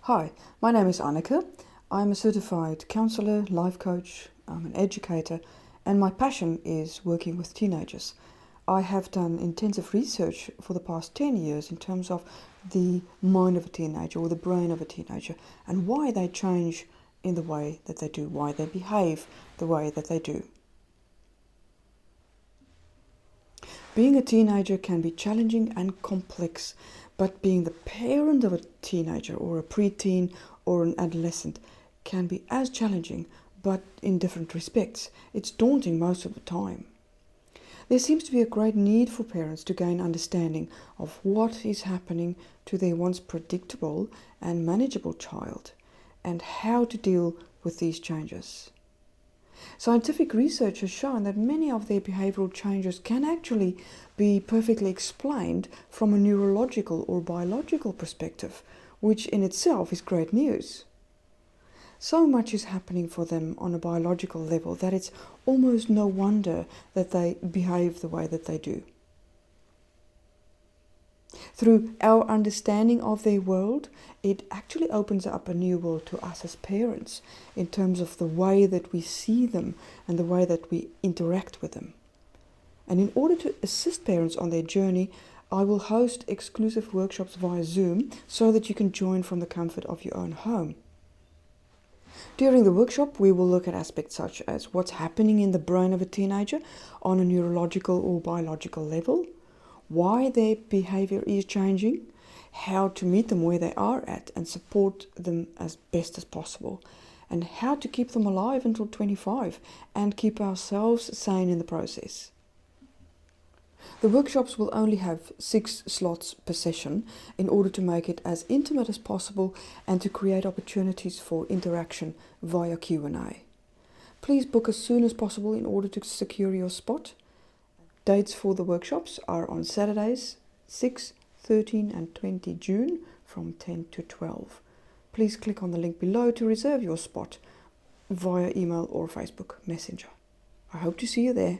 Hi, my name is Anneke. I'm a certified counsellor, life coach, I'm an educator, and my passion is working with teenagers. I have done intensive research for the past 10 years in terms of the mind of a teenager or the brain of a teenager and why they change in the way that they do, why they behave the way that they do. Being a teenager can be challenging and complex, but being the parent of a teenager or a preteen or an adolescent can be as challenging, but in different respects. It's daunting most of the time. There seems to be a great need for parents to gain understanding of what is happening to their once predictable and manageable child and how to deal with these changes. Scientific research has shown that many of their behavioral changes can actually be perfectly explained from a neurological or biological perspective, which in itself is great news. So much is happening for them on a biological level that it's almost no wonder that they behave the way that they do. Through our understanding of their world, it actually opens up a new world to us as parents in terms of the way that we see them and the way that we interact with them. And in order to assist parents on their journey, I will host exclusive workshops via Zoom so that you can join from the comfort of your own home. During the workshop, we will look at aspects such as what's happening in the brain of a teenager on a neurological or biological level, why their behavior is changing, how to meet them where they are at and support them as best as possible, and how to keep them alive until 25 and keep ourselves sane in the process. The workshops will only have 6 slots per session in order to make it as intimate as possible and to create opportunities for interaction via Q&A. Please book as soon as possible in order to secure your spot. Dates for the workshops are on Saturdays 6, 13 and 20 June from 10 to 12. Please click on the link below to reserve your spot via email or Facebook Messenger. I hope to see you there.